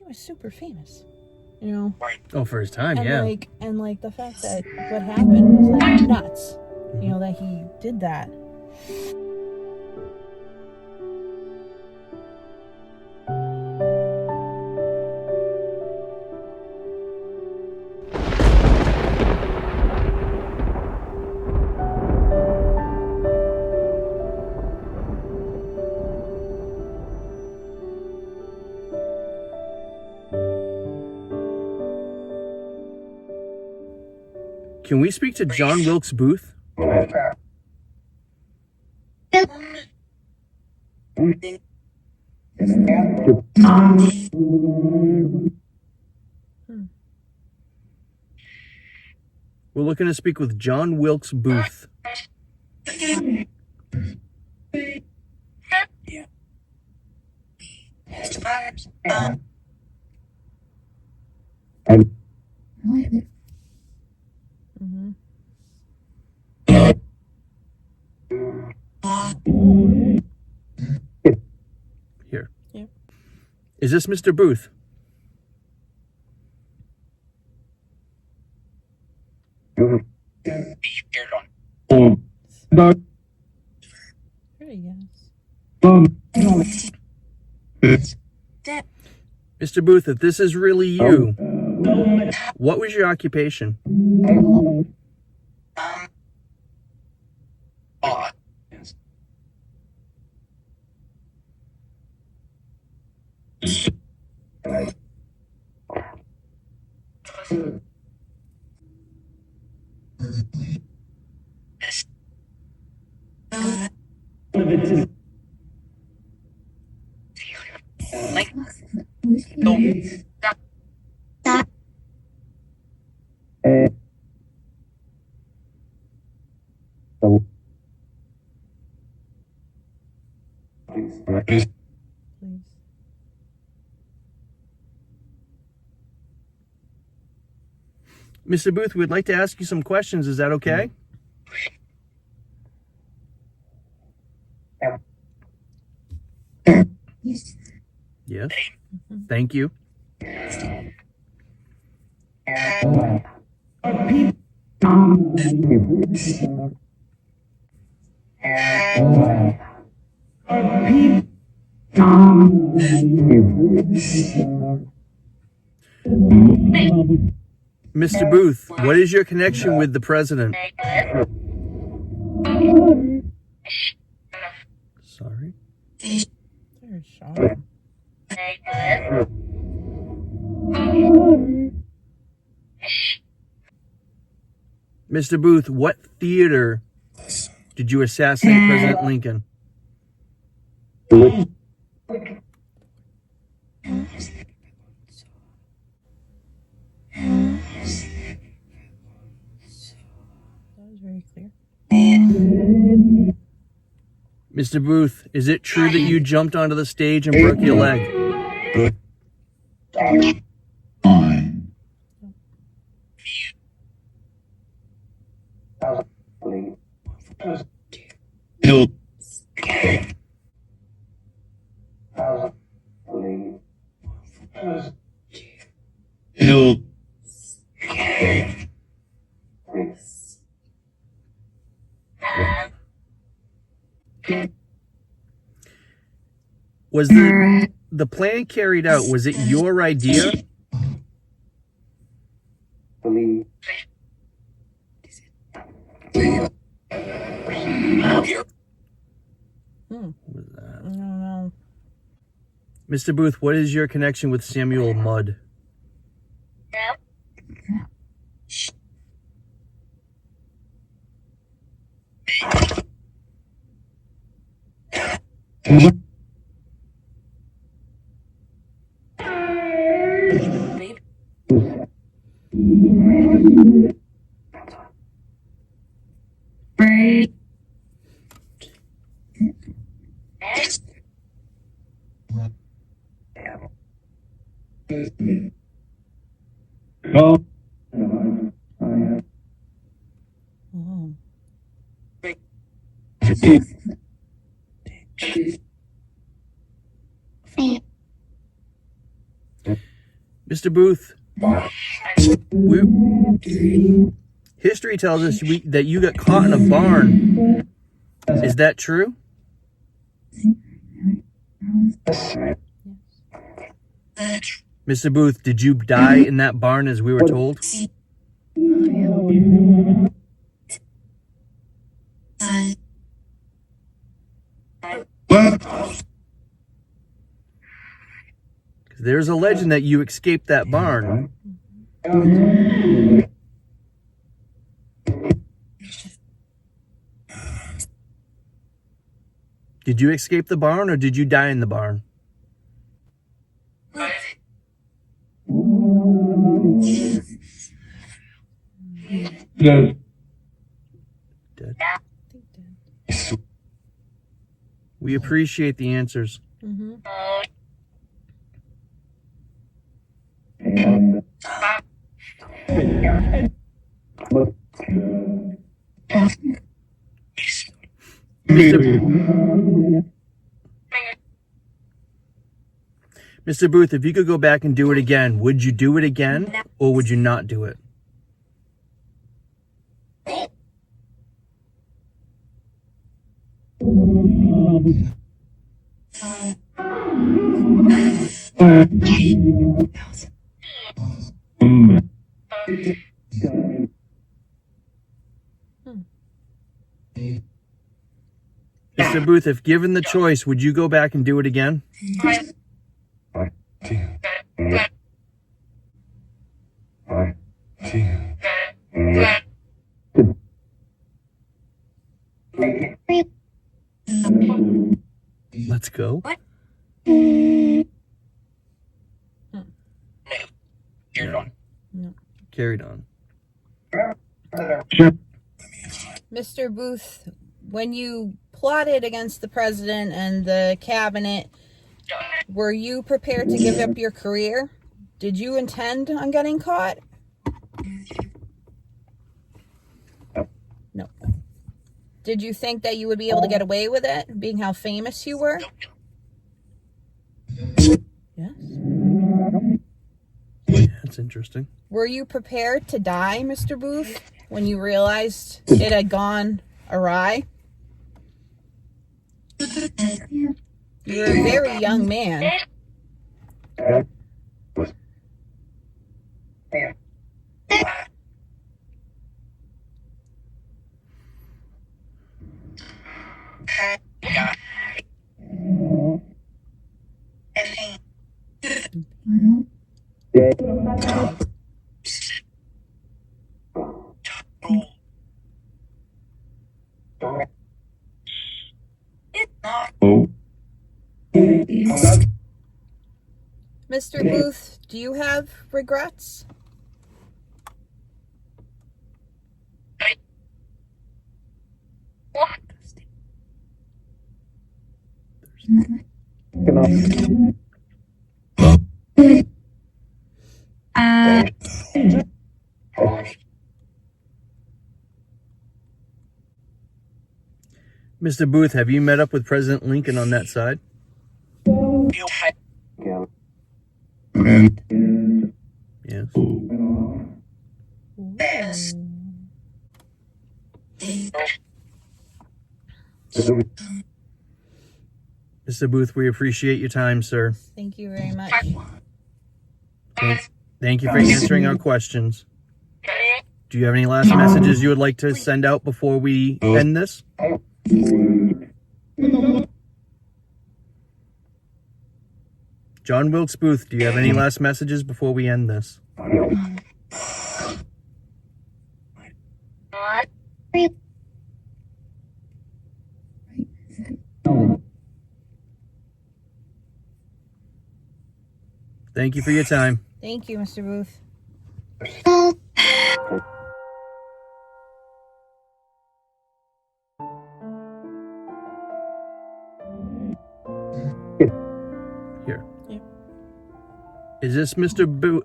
was super famous, you know. Oh, for his time, And yeah. like the fact that what happened was like nuts, you know, that he did that. Can we speak to John Wilkes Booth? We're looking to speak with John Wilkes Booth. Here. Yeah. Is this Mr. Booth? Yes. Mr. Booth, if this is really you, what was your occupation? Please. Mr. Booth, we'd like to ask you some questions. Is that okay? Yes. Yes. Thank you. Mr. Booth, what is your connection with the president? Sorry. They're shot. Mr. Booth, what theater did you assassinate President Lincoln? That was very clear. Mr. Booth, is it true that you jumped onto the stage and broke your leg? Was the plan carried out? Was it your idea? What was that? I don't know. Mr. Booth, what is your connection with Samuel Mudd? Oh. Mr. Booth, history tells us that you got caught in a barn. Is that true? Mr. Booth, did you die in that barn as we were told? There's a legend that you escaped that barn. Did you escape the barn or did you die in the barn? Dead. We appreciate the answers. Mm-hmm. Mr. Booth, if you could go back and do it again, would you do it again or would you not do it? Mr. Booth, if given the choice, would you go back and do it again? Let's go. No. Carried on. Mr. Booth, when you plotted against the president and the cabinet, were you prepared to give up your career? Did you intend on getting caught? No. Did you think that you would be able to get away with it, being how famous you were? Yes. That's interesting. Were you prepared to die, Mr. Booth, when you realized it had gone awry? You're a very young man. Mr. Booth, do you have regrets? Mr. Booth, have you met up with President Lincoln on that side? Yes. Mr. Booth, we appreciate your time, sir. Thank you very much. Thank you for answering our questions. Do you have any last messages you would like to send out before we end this? John Wilkes Booth, do you have any last messages before we end this? Thank you for your time. Thank you, Mr. Booth. Here. Yeah. Is this Mr. Booth?